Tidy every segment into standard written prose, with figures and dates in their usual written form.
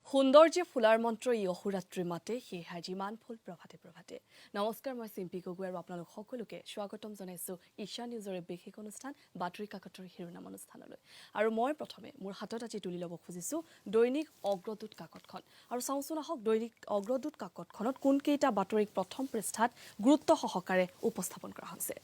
সৌন্দৰ্যে ফুলাৰ মন্ত্ৰ ই অহোৰাত্ৰি মাতে সেয়েহে যিমান ফুল প্ৰভাতে প্ৰভাতে নমস্কাৰ মই চিম্পী গগৈ আৰু আপোনালোক সকলোকে স্বাগতম জনাইছো ঈশা নিউজৰ বিশেষ অনুষ্ঠান বাতৰি কাকতৰ শিৰোনাম অনুষ্ঠানলৈ আৰু মই প্ৰথমে মোৰ হাতত আজি তুলি ল'ব খুজিছো দৈনিক অগ্ৰদূত কাকতখন আৰু চাওঁচোন আহক দৈনিক অগ্ৰদূত কাকতখনত কোনকেইটা বাতৰিক প্ৰথম পৃষ্ঠাত গুৰুত্ব সহকাৰে উপস্থাপন কৰা হৈছে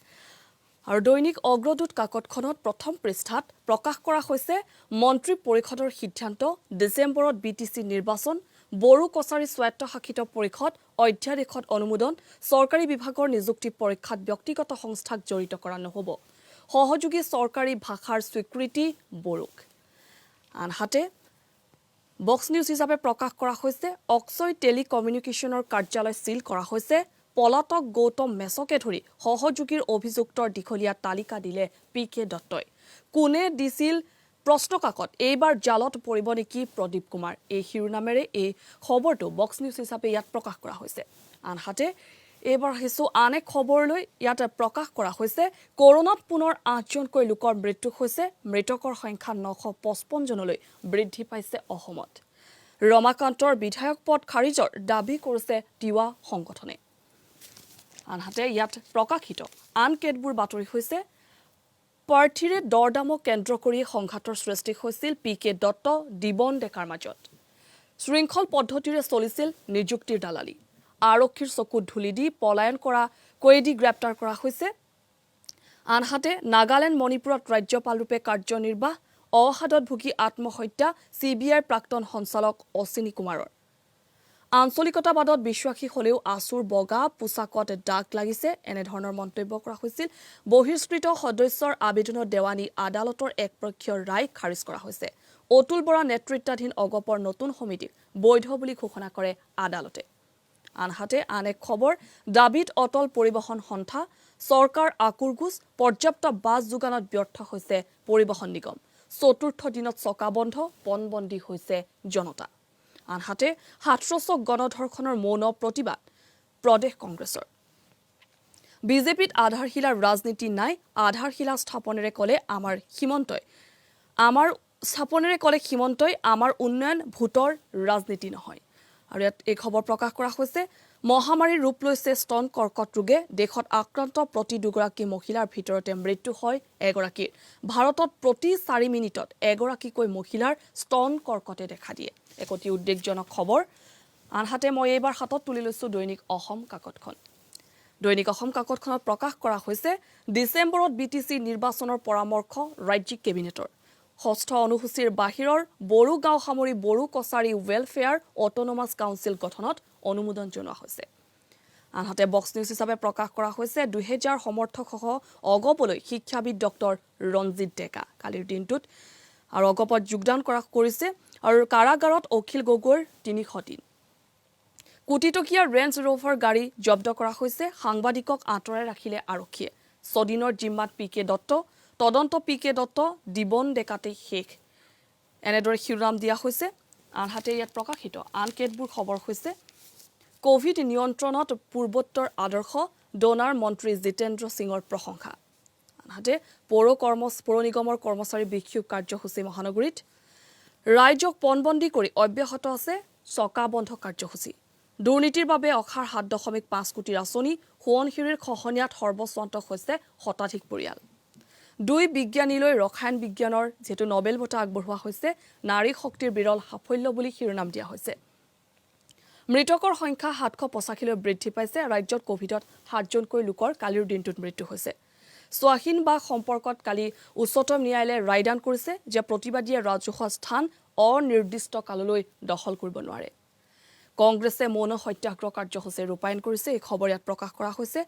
আৰু দৈনিক অগ্ৰদূত কাকতখনত প্ৰথম পৃষ্ঠাত প্ৰকাশ কৰা হৈছে মন্ত্ৰী পৰিষদৰ সিদ্ধান্ত ডিসেম্বৰত বিটিসি নিৰ্বাচন বড়ো কছাৰী স্বায়ত্তশাসিত পৰিষদ অধ্যাদেশত অনুমোদন চৰকাৰী বিভাগৰ নিযুক্তি পৰীক্ষাত ব্যক্তিগত সংস্থাক জড়িত কৰা নহব সহযোগী চৰকাৰী ভাষাৰ স্বীকৃতি বড়োক আনহাতে বক্স নিউজ হিচাপে প্ৰকাশ কৰা হৈছে অক্সয় টেলিকমিউনিকেশ্যনৰ কাৰ্যালয় সিল কৰা হৈছে পলাতক গৌতম মেছকে ধৰি সহযোগীৰ অভিযুক্তৰ দীঘলীয়া তালিকা দিলে পিকে দত্তই কোনে দিছিল প্ৰশ্নকাকত এইবাৰ জালত পৰিব নেকি প্ৰদীপ কুমাৰ এই শিৰোনামেৰে এই খবৰটো বক্স নিউজ হিচাপে ইয়াত প্ৰকাশ কৰা হৈছে আনহাতে এইবাৰ হেছু আন এক খবৰলৈ ইয়াত প্ৰকাশ কৰা হৈছে কৰোনাত পুনৰ ৮জনকৈ লোকৰ মৃত্যু হৈছে মৃতকৰ সংখ্যা ৯৫৫ জনলৈ বৃদ্ধি পাইছে অসমত ৰমাকান্তৰ বিধায়ক পদ খাৰিজৰ দাবী কৰিছে তিৱা সংগঠনে আনহাতে ইয়াত প্ৰকাশিত আন কেতবোৰ বাতৰি হৈছে প্ৰাৰ্থীৰে দৰদামক কেন্দ্ৰ কৰি সংঘাতৰ সৃষ্টি হৈছিল পিকে দত্ত দিবন ডেকাৰ মাজত শৃংখল পদ্ধতিৰে চলিছিল নিযুক্তিৰ দালালি আৰক্ষীৰ চকুত ধুলি দি পলায়ন কৰা কৈদি গ্ৰেপ্তাৰ কৰা হৈছে আনহাতে নাগালেণ্ড মণিপুৰত ৰাজ্যপাল ৰূপে কাৰ্যনিৰ্বাহ অহাদত ভুগি আত্মহত্যা চিবিআইৰ প্ৰাক্তন সঞ্চালক অশ্বিনী কুমাৰৰ আঞ্চলিকতাবাদত বিশ্বাসী হলেও আসুৰ বগা পোছাকত দাগ লাগিছে এনে ধৰণৰ মন্তব্য কৰা হৈছিল বহিষ্কৃত সদস্যৰ আবেদনত দেৱানী আদালতৰ একপক্ষীয় ৰায় খাৰিজ কৰা হৈছে অতুল বৰা নেতৃত্বাধীন অগপৰ নতুন সমিতিক বৈধ বুলি ঘোষণা কৰে আদালতে আনহাতে আন এক খবৰ দাবীত অটল পৰিবহন সন্থা চৰকাৰ আকুৰগুজ পৰ্যাপ্ত বাছ যোগানত ব্যৰ্থ হৈছে পৰিবহন নিগম চতুৰ্থ দিনত চকা বন্ধ পণবন্দী হৈছে জনতা আনহাতে হাতৰচক গণধৰ্ষণৰ মৌন প্ৰতিবাদ প্ৰদেশ কংগ্ৰেছৰ বিজেপিত আধাৰশিলাৰ ৰাজনীতি নাই আধাৰশিলা স্থাপনেৰে কলে আমাৰ সীমন্তই আমাৰ উন্নয়ন ভোটৰ ৰাজনীতি নহয় আৰু ইয়াত এই খবৰ প্ৰকাশ কৰা হৈছে মহামাৰীৰ ৰূপ লৈছে স্তন কৰ্কট ৰোগে দেশত আক্ৰান্ত প্ৰতি দুগৰাকী মহিলাৰ ভিতৰতে মৃত্যু হয় এগৰাকীৰ ভাৰতত প্ৰতি 4 মিনিটত এগৰাকীকৈ মহিলাৰ স্তন কৰ্কটে দেখা দিয়ে এক অতি উদ্বেগজনক খবৰ আনহাতে মই এইবাৰ হাতত তুলি লৈছো দৈনিক অসম কাকতখন দৈনিক অসম কাকতখনত প্ৰকাশ কৰা হৈছে ডিসেম্বৰত বিটিসি নিৰ্বাচনৰ পৰামৰ্শ ৰাজ্যিক কেবিনেটৰ ষষ্ঠ অনুসূচীৰ বাহিৰৰ বড়ো গাঁও সামৰি Bodo Kachari welfare autonomous council গঠনত অনুমোদন জনোৱা হৈছে আনহাতে বক্স নিউজ হিচাপে প্ৰকাশ কৰা হৈছে 2000 সমৰ্থকসহ অগপলৈ শিক্ষাবিদ ডক্টৰ ৰঞ্জিত ডেকা কালিৰ দিনটোত আৰু অগপত যোগদান কৰিছে আৰু কাৰাগাৰত অখিল গগৈৰ 300 দিন কোটিটকীয়া ৰেঞ্জ ৰোভাৰ গাড়ী জব্দ কৰা হৈছে সাংবাদিকক আঁতৰাই ৰাখিলে আৰক্ষীয়ে ছদিনৰ জিম্মাত পিকে দত্ত তদন্ত পিকে দত্ত দিবন ডেকাতে শেষ এনেদৰে শিৰোনাম দিয়া হৈছে আনহাতে ইয়াত প্ৰকাশিত আন কেতবোৰ খবৰ হৈছে কোভিড নিয়ন্ত্ৰণত পূৰ্বোত্তৰ আদৰ্শ ডোনাৰ মন্ত্ৰী জিতেন্দ্ৰ সিঙৰ প্ৰশংসা আনহাতে পৌৰ নিগমৰ কৰ্মচাৰী বিক্ষোভ কাৰ্যসূচী মহানগৰীত ৰাইজক পণবন্দী কৰি অব্যাহত আছে চকা বন্ধ কাৰ্যসূচী দুৰ্নীতিৰ বাবে অখাৰ 7.5 কোটিৰ আঁচনি সোৱণশিৰিৰ খহনীয়াত সৰ্বস্বান্ত হৈছে শতাধিক পৰিয়াল দুই বিজ্ঞানীলৈ ৰসায়ন বিজ্ঞানৰ যেটো নোবেল বঁটা আগবঢ়োৱা হৈছে নাৰী শক্তিৰ বিৰল সাফল্য বুলি শিৰোনাম দিয়া হৈছে মৃতকৰ সংখ্যা 785 লৈ বৃদ্ধি পাইছে ৰাজ্যত কোভিডত 7জনকৈ লোকৰ কালিৰ দিনটোত মৃত্যু হৈছে সোৱাহিন বা সম্পৰ্কত কালি উচ্চতম ন্যায়ালয়ে ৰায়দান কৰিছে যে প্ৰতিবাদীয়ে ৰাজহুৱা স্থান অনিৰ্দিষ্ট কাললৈ দখল কৰিব নোৱাৰে কংগ্ৰেছে মৌন সত্যাগ্ৰহ কাৰ্যসূচী ৰূপায়ণ কৰিছে এই খবৰ ইয়াত প্ৰকাশ কৰা হৈছে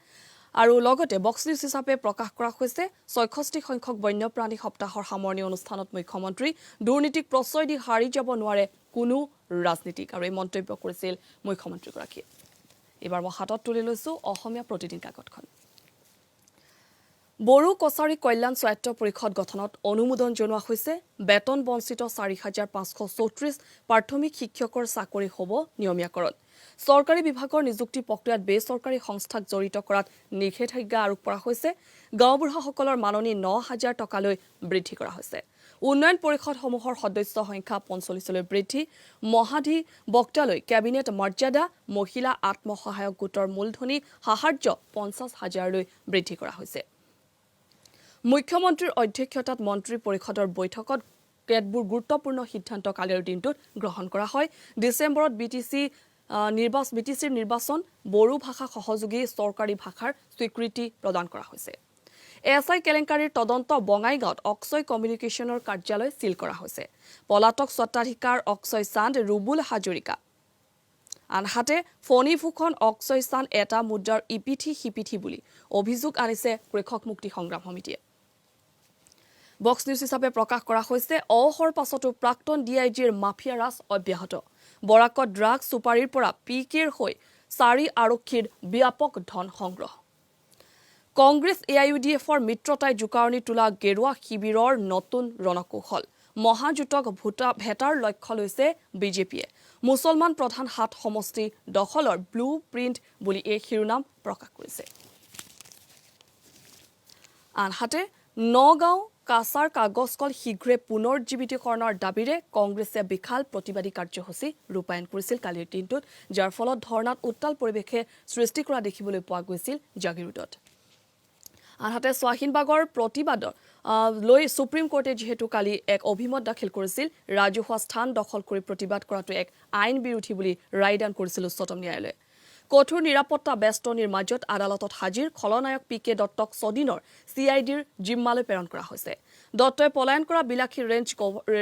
আৰু লগতে বক্স নিউজ হিচাপে প্ৰকাশ কৰা হৈছে 66 সংখ্যক বন্যপ্ৰাণী সপ্তাহৰ সামৰণি অনুষ্ঠানত মুখ্যমন্ত্ৰী দুৰ্নীতিক প্ৰশ্ৰয় দি হাৰি যাব নোৱাৰে কোনো ৰাজনীতিক আৰু এই মন্তব্য কৰিছিল মুখ্যমন্ত্ৰীগৰাকীয়ে এবাৰ মই হাতত তুলি লৈছো অসমীয়া প্ৰতিদিন কাকতখন বড়ো কছাৰী কল্যাণ স্বায়ত্ত পৰিষদ গঠনত অনুমোদন জনোৱা হৈছে বেতন বঞ্চিত 4534 প্ৰাথমিক শিক্ষকৰ চাকৰি হ'ব নিয়মীয়াকৰণ চৰকাৰী বিভাগৰ নিযুক্তি প্ৰক্ৰিয়াত বেচৰকাৰী সংস্থাক জড়িত কৰাত নিষেধাজ্ঞা আৰোপ কৰা হৈছে গাঁওবুঢ়াসকলৰ মাননি 9000 টকালৈ বৃদ্ধি কৰা হৈছে উন্নয়ন পৰিষদসমূহৰ সদস্য সংখ্যা ৪৫লৈ বৃদ্ধি, মহাধি বক্তালৈ কেবিনেট মৰ্যাদা, মহিলা আত্মসহায়ক গোটৰ মূলধনী সাহায্য ৫০,০০০লৈ বৃদ্ধি কৰা হৈছে। মুখ্যমন্ত্ৰীৰ অধ্যক্ষতাত মন্ত্ৰী পৰিষদৰ বৈঠকত কেতবোৰ গুৰুত্বপূৰ্ণ সিদ্ধান্ত কালিৰ দিনটোত গ্ৰহণ কৰা হয়। ডিচেম্বৰত বিটিচিৰ নিৰ্বাচন, বড়ো ভাষা সহযোগী চৰকাৰী ভাষাৰ স্বীকৃতি প্ৰদান কৰা হৈছে। এছআই কেলেংকাৰীৰ তদন্ত বঙাইগাঁৱত অক্ষয় কমিউনিকেশ্যনৰ কাৰ্যালয় চিল কৰা হৈছে। পলাতক স্বত্বাধিকাৰ অক্ষয় চান্দ, ৰুবুল হাজৰিকা। আনহাতে ফণীভূষণ অক্ষয় চান্দ এটা মুদ্ৰাৰ ইপিঠি সিপিঠি বুলি অভিযোগ আনিছে কৃষক মুক্তি সংগ্ৰাম সমিতিয়ে। বক্স নিউজ হিচাপে প্ৰকাশ কৰা হৈছে অহৰ পাছতো প্ৰাক্তন ডিআইজিৰ মাফিয়া ৰাজ অব্যাহত। বৰাকত ড্ৰাগ চুপাৰীৰ পৰা পিকেৰ হৈ 4 আৰক্ষীৰ ব্যাপক ধন সংগ্ৰহ। কংগ্ৰেছ AIUDFৰ মিত্ৰতাই জোকাৰণি তোলা গেৰুৱা শিবিৰৰ নতুন ৰণকৌশল। মহাজোঁটক ভেটাৰ লক্ষ্য লৈছে বিজেপিয়ে। মুছলমান প্ৰধান 7 সমষ্টি দখলৰ ব্লু প্ৰিণ্ট বুলি এই শিৰোনাম প্ৰকাশ কৰিছে। আনহাতে নগাঁও কাছাৰ কাগজ কল শীঘ্ৰে পুনৰুজ্জীৱিতকৰণৰ দাবীৰে কংগ্ৰেছে বিশাল প্ৰতিবাদী কাৰ্যসূচী ৰূপায়ণ কৰিছিল কালিৰ দিনটোত, যাৰ ফলত ধৰ্ণাত উত্তাল পৰিৱেশে সৃষ্টি কৰা দেখিবলৈ পোৱা গৈছিল জাগিৰোডত। আনহাতে স্বাহীনবাগৰ প্ৰতিবাদৰ লৈ সুপ্ৰিম কোৰ্টে যিহেতু কালি এক অভিমত দাখিল কৰিছিল, ৰাজহুৱা স্থান দখল কৰি প্ৰতিবাদ কৰাটো এক আইন বিৰোধী বুলি ৰায়দান কৰিছিল উচ্চতম ন্যায়ালয়ে। কঠোৰ নিৰাপত্তা বেষ্টনীৰ মাজত আদালতত হাজিৰ খলনায়ক PK দত্তক ছদিনৰ CIDৰ জিম্মালৈ প্ৰেৰণ কৰা হৈছে। দত্তই পলায়ন কৰা বিলাসী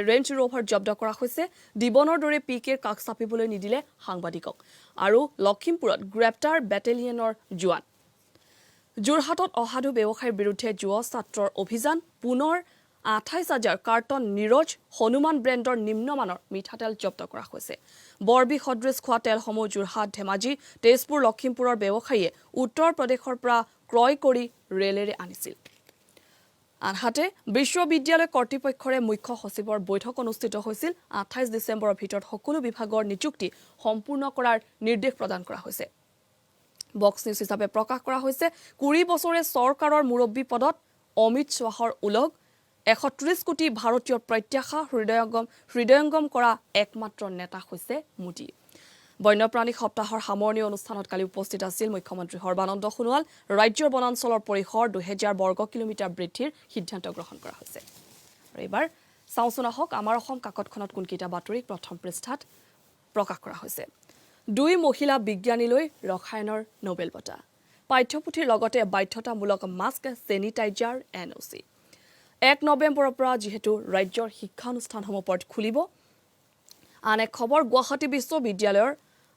ৰেঞ্জ ৰোভাৰ জব্দ কৰা হৈছে। দিবনৰ দৰে PKৰ কাষ চাপিবলৈ নিদিলে সাংবাদিকক। আৰু লখিমপুৰত গ্ৰেপ্তাৰ বেটেলিয়নৰ জোৱান। যোৰহাটত অসাধু ব্যৱসায়ীৰ বিৰুদ্ধে যুৱ ছাত্ৰৰ অভিযান, পুনৰ 28,000 কাৰ্টন নিৰজ হনুমান ব্ৰেণ্ডৰ নিম্নমানৰ মিঠাতেল জব্দ কৰা হৈছে। বৰবি সদৃশ খোৱা তেলসমূহ যোৰহাট, ধেমাজি, তেজপুৰ, লখিমপুৰৰ ব্যৱসায়ীয়ে উত্তৰ প্ৰদেশৰ পৰা ক্ৰয় কৰি ৰেলেৰে আনিছিল। আনহাতে বিশ্ববিদ্যালয় কৰ্তৃপক্ষৰে মুখ্য সচিবৰ বৈঠক অনুষ্ঠিত হৈছিল। 28 ডিচেম্বৰৰ ভিতৰত সকলো বিভাগৰ নিযুক্তি সম্পূৰ্ণ কৰাৰ নিৰ্দেশ প্ৰদান কৰা হৈছে। বক্স নিউজ হিচাপে প্ৰকাশ কৰা হৈছে 20 বছৰে চৰকাৰৰ মুৰব্বী পদত অমিত শ্বাহৰ উলগ। 130 কোটি ভাৰতীয়ৰ প্ৰত্যাশা হৃদয়ংগম কৰা একমাত্ৰ নেতা হৈছে মোদী। বন্যপ্ৰাণী সপ্তাহৰ সামৰণি অনুষ্ঠানত কালি উপস্থিত আছিল মুখ্যমন্ত্ৰী সৰ্বানন্দ সোণোৱাল। ৰাজ্যৰ বনাঞ্চলৰ পৰিসৰ 2000 বৰ্গ কিলোমিটাৰ বৃদ্ধিৰ সিদ্ধান্ত গ্ৰহণ কৰা হৈছে। আৰু এইবাৰ চাওঁচোন আহক আমাৰ অসম কাকতখনত কোনকেইটা বাতৰি প্ৰথম পৃষ্ঠাত প্ৰকাশ কৰা হৈছে। 2 মহিলা বিজ্ঞানীলৈ ৰসায়নৰ নোবেল বঁটা। পাঠ্যপুথিৰ লগতে বাধ্যতামূলক মাস্ক, চেনিটাইজাৰ, NOC। 1 নৱেম্বৰৰ পৰা যিহেতু ৰাজ্যৰ শিক্ষানুষ্ঠানসমূহ খুলিব। আন এক খবৰ, গুৱাহাটী বিশ্ববিদ্যালয়ৰ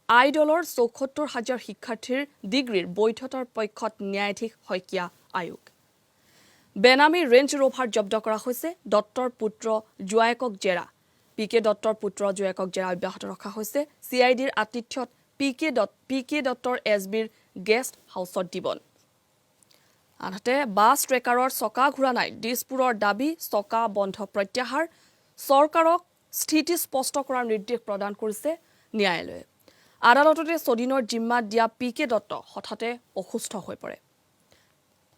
আইডলৰ ৭৪,000 শিক্ষাৰ্থীৰ ডিগ্ৰীৰ বৈধতাৰ পক্ষত ন্যায়াধীশ শইকীয়া আয়োগ। বেনামী ৰেঞ্জ ৰোভাৰ জব্দ কৰা হৈছে। দত্তৰ পুত্ৰ জোৱায়েকক জেৰা। PK দত্তৰ পুত্ৰ জোৱায়েকক জেৰা অব্যাহত ৰখা হৈছে। CIDৰ আতিথ্যত PK দত্তৰ SBৰ গেষ্ট হাউচত দিবন। আনহাতে বাছ ট্ৰেকাৰৰ চকা ঘূৰা নাই, দিছপুৰৰ দাবী, চকা বন্ধ প্ৰত্যাহাৰ। চৰকাৰক স্থিতি স্পষ্ট কৰাৰ নিৰ্দেশ প্ৰদান কৰিছে ন্যায়ালয়ে। আদালততে ছদিনৰ জিম্মাত দিয়া PK দত্ত হঠাতে অসুস্থ হৈ পৰে।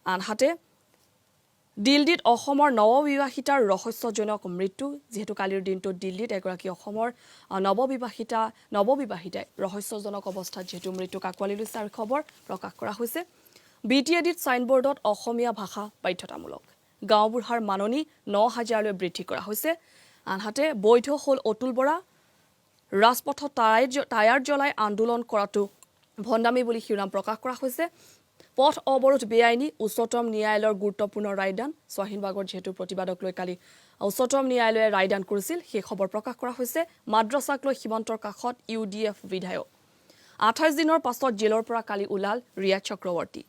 আনহাতে দিল্লীত অসমৰ নৱবিবাহিতাৰ ৰহস্যজনক মৃত্যু। যিহেতু কালিৰ দিনটোত দিল্লীত এগৰাকী অসমৰ নৱবিবাহিতাই ৰহস্যজনক অৱস্থাত যিহেতু মৃত্যুক আঁকোৱালি লৈছে আৰু খবৰ প্ৰকাশ কৰা হৈছে। BTADত ছাইনবোৰ্ডত অসমীয়া ভাষা বাধ্যতামূলক। গাঁওবুঢ়াৰ মাননি 9,000লৈ বৃদ্ধি কৰা হৈছে। আনহাতে বৈধ হ'ল অতুল বৰা। ৰাজপথত টায়াৰ জ্বলাই আন্দোলন কৰাটো ভণ্ডামী বুলি শিৰোনাম প্ৰকাশ কৰা হৈছে। পথ অৱৰোধ বেআইনী, উচ্চতম ন্যায়ালয়ৰ গুৰুত্বপূৰ্ণ ৰায়দান। স্বাহীনবাগৰ যিহেতু প্ৰতিবাদক লৈ কালি উচ্চতম ন্যায়ালয়ে ৰায়দান কৰিছিল, সেই খবৰ প্ৰকাশ কৰা হৈছে। মাদ্ৰাছাক লৈ সীমান্তৰ কাষত UDF বিধায়ক। 28 দিনৰ পাছত জেলৰ পৰা কালি ওলাল ৰিয়া চক্ৰৱৰ্তী।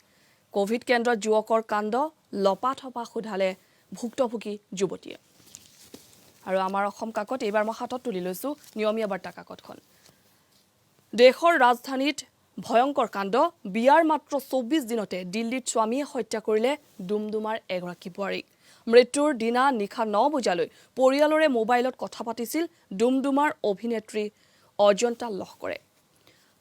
কোভিড কেন্দ্ৰত যুৱকৰ কাণ্ড, লপাথপা সোধালে ভুক্তভোগী যুৱতীয়ে। আৰু আমাৰ অসম কাকত এইবাৰ মই হাতত তুলি লৈছো নিয়মীয়া বাৰ্তা কাকতখন। দেশৰ ৰাজধানীত ভয়ংকৰ কাণ্ড, বিয়াৰ মাত্ৰ 24 দিনতে দিল্লীত স্বামীয়ে হত্যা কৰিলে ডুমডুমাৰ এগৰাকী বোৱাৰীক। মৃত্যুৰ দিনা নিশা 9 বজালৈ পৰিয়ালৰে মোবাইলত কথা পাতিছিল ডুমডুমাৰ অভিনেত্ৰী অজন্তা লহকৰে।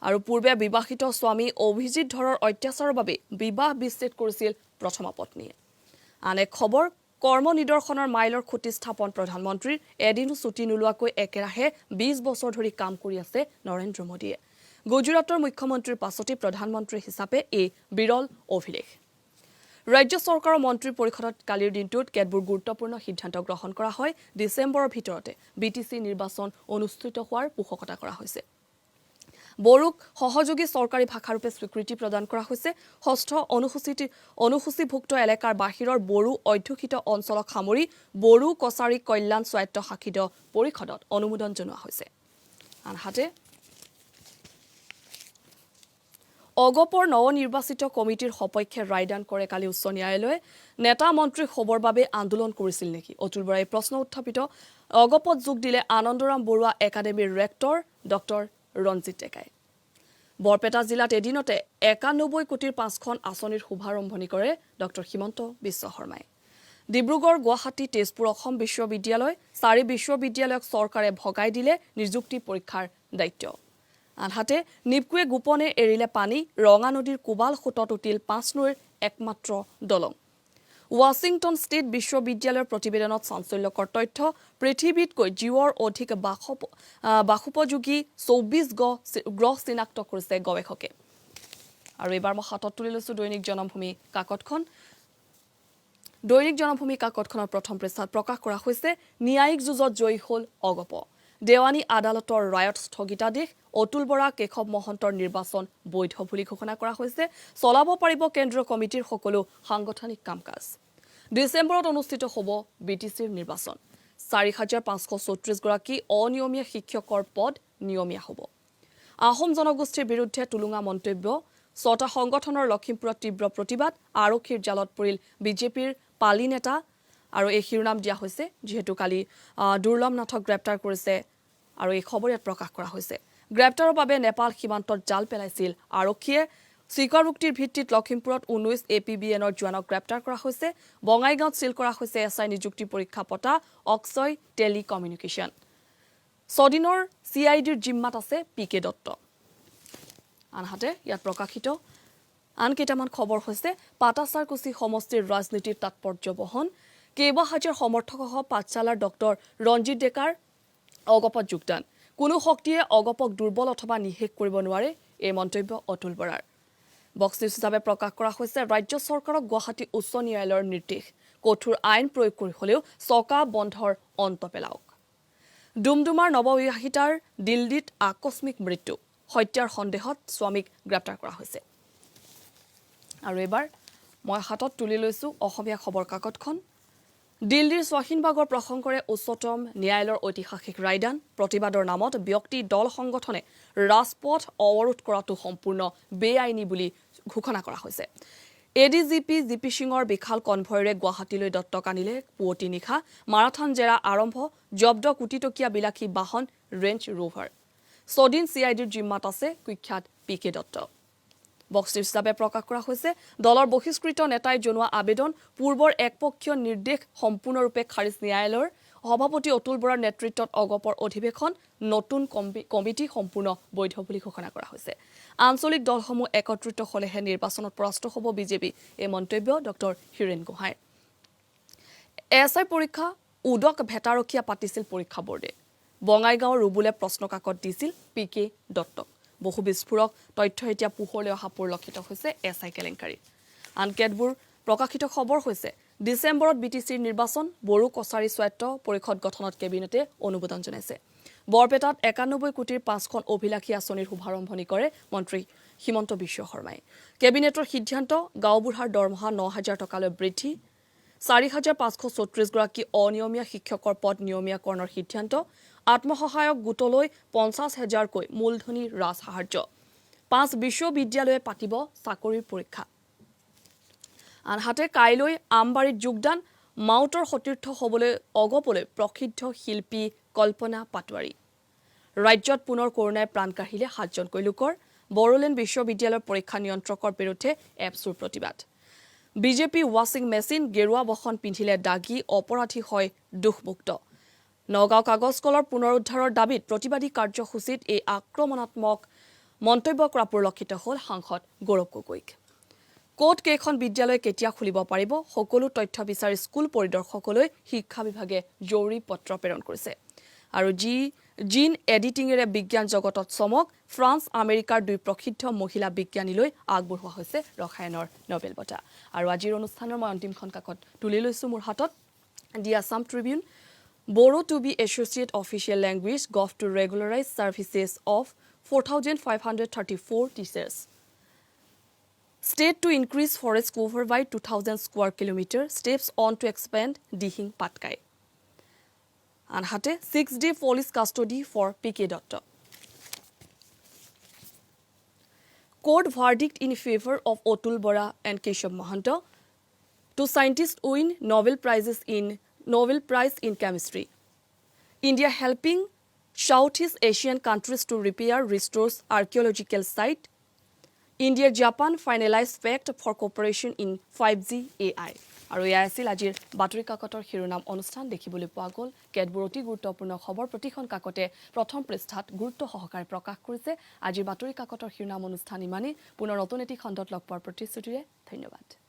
আৰু পূৰ্বে বিবাহিত স্বামী অভিজিত ধৰৰ অত্যাচাৰৰ বাবে বিবাহ বিচ্ছেদ কৰিছিল প্ৰথমা পত্নীয়ে। আন এক খবৰ, কৰ্ম নিদৰ্শনৰ মাইলৰ খুঁটি স্থাপন প্ৰধানমন্ত্ৰীৰ এদিনো ছুটি নোলোৱাকৈ একেৰাহে 20 বছৰ ধৰি কাম কৰি আছে নৰেন্দ্ৰ মোদীয়ে গুজৰাটৰ মুখ্যমন্ত্ৰীৰ পাছতে প্ৰধানমন্ত্ৰী হিচাপে এই বিৰল অভিলেখ ৰাজ্য চৰকাৰৰ মন্ত্ৰী পৰিষদত কালিৰ দিনটোত কেতবোৰ গুৰুত্বপূৰ্ণ সিদ্ধান্ত গ্ৰহণ কৰা হয় ডিসেম্বৰৰ ভিতৰতে বিটিসি নিৰ্বাচন অনুষ্ঠিত হোৱাৰ পোষকতা কৰা হৈছে বড়োক সহযোগী চৰকাৰী ভাষাৰূপে স্বীকৃতি প্ৰদান কৰা হৈছে ষষ্ঠ অনুসূচীভুক্ত এলেকাৰ বাহিৰৰ বড়ো অধ্যুষিত অঞ্চলক সামৰি বড়ো কছাৰী কল্যাণ স্বায়ত্তশাসিত পৰিষদত অনুমোদন জনোৱা হৈছে আনহাতে অগপৰ নৱনিৰ্বাচিত কমিটিৰ সপক্ষে ৰায়দান কৰে কালি উচ্চ ন্যায়ালয়ে নেতা মন্ত্ৰী খবৰ বাবে আন্দোলন কৰিছিল নেকি অতুল বৰাই প্ৰশ্ন উত্থাপিত অগপত যোগ দিলে আনন্দৰাম বৰুৱা একাডেমীৰ ৰেক্টৰ ডক্টৰ ৰঞ্জিত ডেকাই বৰপেটা জিলাত এদিনতে 91 কোটিৰ 5খন আঁচনিৰ শুভাৰম্ভণি কৰে ডক্টৰ হিমন্ত বিশ্ব শৰ্মাই ডিব্ৰুগড় গুৱাহাটী তেজপুৰ অসম বিশ্ববিদ্যালয় 4 বিশ্ববিদ্যালয়ক চৰকাৰে ভগাই দিলে নিযুক্তি পৰীক্ষাৰ দায়িত্ব আনহাতে নিপকুৱে গোপনে এৰিলে পানী ৰঙা নদীৰ কুবাল খুটত উঠিল 5 নৈৰ একমাত্ৰ দলং ৱাশ্বিংটন ষ্টেট বিশ্ববিদ্যালয়ৰ প্ৰতিবেদনত চাঞ্চল্যকৰ তথ্য পৃথিৱীতকৈ জীৱৰ অধিক বাসোপযোগী 24 গ্ৰহ চিনাক্ত কৰিছে গৱেষকে আৰু এবাৰ মই হাতত তুলি লৈছো দৈনিক জনমভূমি কাকতখনৰ প্ৰথম পৃষ্ঠাত প্ৰকাশ কৰা হৈছে ন্যায়িক যুঁজত জয়ী হ'ল অগপ দেৱানী আদালতৰ ৰায়ত স্থগিতাদেশ অতুল বৰা কেশৱ মহন্তৰ নিৰ্বাচন বৈধ বুলি ঘোষণা কৰা হৈছে চলাব পাৰিব কেন্দ্ৰীয় কমিটিৰ সকলো সাংগঠনিক কামকাজ ডিসেম্বৰত অনুষ্ঠিত হ'ব বিটিসিৰ নিৰ্বাচন 4534 গৰাকী অনিয়মীয়া শিক্ষকৰ পদ নিয়মীয়া হ'ব আহোম জনগোষ্ঠীৰ বিৰুদ্ধে তুলুঙা মন্তব্য 6টা সংগঠনৰ লখিমপুৰত তীব্ৰ প্ৰতিবাদ আৰক্ষীৰ জালত পৰিল বিজেপিৰ পালি নেতা আৰু এই শিৰোনাম দিয়া হৈছে যেহেতু কালি দুৰ্লভ নাথক গ্ৰেপ্তাৰ কৰিছে আৰু এই খবৰ ইয়াত প্ৰকাশ কৰা হৈছে গ্ৰেপ্তাৰৰ বাবে নেপাল সীমান্তত জাল পেলাইছিল আৰক্ষীয়ে স্বীকাৰোক্তিৰ ভিত্তিত লখিমপুৰত 19 এপিবিএনৰ জোৱানক গ্ৰেপ্তাৰ কৰা হৈছে বঙাইগাঁৱত সিল কৰা হৈছে এছআই নিযুক্তি পৰীক্ষা পতা অক্ষয় টেলিকমিউনিকেশ্যন ছদিনৰ সিআইডিৰ জিম্মাত আছে পিকে দত্ত আনহাতে ইয়াত প্ৰকাশিত আন কেইটামান খবৰ হৈছে পাটাচাৰকুচি সমষ্টিৰ ৰাজনীতিৰ তাৎপৰ্য বহন কেইবা হাজাৰ সমৰ্থকসহ পাঠশালাৰ ডক্টৰ ৰঞ্জিত ডেকাৰ অগপত যোগদান কোনো শক্তিয়ে অগপক দুৰ্বল অথবা নিষেধ কৰিব নোৱাৰে এই মন্তব্য অতুল বৰাৰ বক্স নিউজ হিচাপে প্ৰকাশ কৰা হৈছে ৰাজ্য চৰকাৰক গুৱাহাটী উচ্চ ন্যায়ালয়ৰ নিৰ্দেশ কঠোৰ আইন প্ৰয়োগ কৰি হলেও চকা বন্ধৰ অন্ত পেলাওক ডুমডুমাৰ নৱবিবাহিতাৰ দিল্লীত আকস্মিক মৃত্যু হত্যাৰ সন্দেহত স্বামীক গ্ৰেপ্তাৰ কৰা হৈছে আৰু এবাৰ মই হাতত তুলি লৈছো অসমীয়া খবৰ কাকতখন দিল্লীৰ স্বাধীনবাগৰ প্ৰসংগৰে উচ্চতম ন্যায়ালয়ৰ ঐতিহাসিক ৰায়দান প্ৰতিবাদৰ নামত ব্যক্তি দল সংগঠনে ৰাজপথ অৱৰোধ কৰাটো সম্পূৰ্ণ বেআইনী বুলি ঘোষণা কৰা হৈছে এডিজিপি জিপি সিঙৰ বিশাল কনভয়ৰে গুৱাহাটীলৈ দত্তক আনিলে পুৱতি নিশা মাৰাথন জেৰা আৰম্ভ জব্দ কোটিটকীয়া বিলাসী বাহন ৰেঞ্জ ৰোভাৰ ছদিন চিআইডিৰ জিম্মাত আছে কুখ্যাত পিকে দত্ত বক্স নিউজ হিচাপে প্ৰকাশ কৰা হৈছে দলৰ বহিষ্কৃত নেতাই জনোৱা আবেদন পূৰ্বৰ একপক্ষীয় নিৰ্দেশ সম্পূৰ্ণৰূপে খাৰিজ ন্যায়ালয়ৰ সভাপতি অতুল বৰাৰ নেতৃত্বত অগপৰ অধিৱেশন নতুন কমিটি সম্পূৰ্ণ বৈধ বুলি ঘোষণা কৰা হৈছে আঞ্চলিক দলসমূহ একত্ৰিত হলেহে নিৰ্বাচনত পৰাস্ত হ'ব বিজেপি এই মন্তব্য ডক্টৰ হিৰেণ গোহাঁই এছআই পৰীক্ষা উদক ভেটাৰখীয়া পাতিছিল পৰীক্ষা বোৰ্ডে বঙাইগাঁৱৰ ৰুবুলে প্ৰশ্নকাকত দিছিল পিকে দত্তক বহু বিস্ফোৰক তথ্য এতিয়া পোহৰলৈ অহা পৰিলক্ষিত হৈছে এছআই কেলেংকাৰী আন কেতবোৰ প্ৰকাশিত খবৰ হৈছে ডিসেম্বৰত বিটিসিৰ নিৰ্বাচন বড়ো কছাৰী স্বায়ত্ত পৰিষদ গঠনত কেবিনেটে অনুমোদন জনাইছে বৰপেটাত 91 কোটিৰ 5খন অভিলাষী আঁচনিৰ শুভাৰম্ভণি কৰে মন্ত্ৰী হিমন্ত বিশ্ব শৰ্মাই কেবিনেটৰ সিদ্ধান্ত গাঁওবুঢ়াৰ দৰমহা 9000 টকালৈ বৃদ্ধি 4534 গৰাকী অনিয়মীয়া শিক্ষকৰ পদ নিয়মীয়াকৰণৰ সিদ্ধান্ত আত্মসহায়ক গোটলৈ 50,000কৈ মূলধনী ৰাজ সাহায্য 5 বিশ্ববিদ্যালয়ে পাতিব চাকৰিৰ পৰীক্ষা আনহাতে কাইলৈ আমবাৰীত যোগদান মাউতৰ সতীৰ্থ হ'বলৈ অগপলৈ প্ৰসিদ্ধ শিল্পী কল্পনা পাটোৱাৰী ৰাজ্যত পুনৰ কৰোনাই প্ৰাণ কাঢ়িলে 7জনকৈ লোকৰ বড়োলেণ্ড বিশ্ববিদ্যালয়ৰ পৰীক্ষা নিয়ন্ত্ৰকৰ বিৰুদ্ধে এপছুৰ প্ৰতিবাদ বিজেপি ৱাশ্বিং মেচিন গেৰুৱা বসন পিন্ধিলে দাগী অপৰাধী হয় দুখমুক্ত নগাঁও কাগজ কলৰ পুনৰুদ্ধাৰৰ দাবীত প্ৰতিবাদী কাৰ্যসূচীত এই আক্ৰমণাত্মক মন্তব্য কৰা পৰিলক্ষিত হ'ল সাংসদ গৌৰৱ গগৈক কোট কেইখন বিদ্যালয় কেতিয়া খুলিব পাৰিব সকলো তথ্য বিচাৰি স্কুল পৰিদৰ্শকলৈ শিক্ষা বিভাগে জৰুৰী পত্ৰ প্ৰেৰণ কৰিছে আৰু জিন এডিটিংৰে বিজ্ঞান জগতত চমক ফ্ৰান্স আমেৰিকাৰ দুই প্ৰসিদ্ধ মহিলা বিজ্ঞানীলৈ আগবঢ়োৱা হৈছে ৰসায়নৰ নোবেল বঁটা আৰু আজিৰ অনুষ্ঠানৰ মই অন্তিমখন কাকত তুলি লৈছো মোৰ হাতত দি Assam Tribune Boro to be associate official language gov to regularize services of 4,534 teachers. State to increase forest cover by 2,000 square kilometer, steps on to expand Dihing Patkai. And hate 6-day police custody for PK Dutta. Court verdict in favor of Otul Bora and Keshav Mahanta. Two scientists win Nobel Prize in Chemistry. India helping Southeast Asian countries to repair restores archaeological site. India-Japan finalized pact for cooperation in 5G AI. আৰু এয়া আছিল আজিৰ বাতৰি কাকতৰ শিৰোনাম অনুষ্ঠান দেখিবলৈ পোৱা গ'ল কেতবোৰ অতি গুৰুত্বপূৰ্ণ খবৰ প্ৰতিখন কাকতে প্ৰথম পৃষ্ঠাত গুৰুত্ব সহকাৰে প্ৰকাশ কৰিছে আজিৰ বাতৰি কাকতৰ শিৰোনাম অনুষ্ঠান ইমানেই পুনৰ নতুন এটি খণ্ডত লগ পোৱাৰ প্ৰতিশ্ৰুতিৰে ধন্যবাদ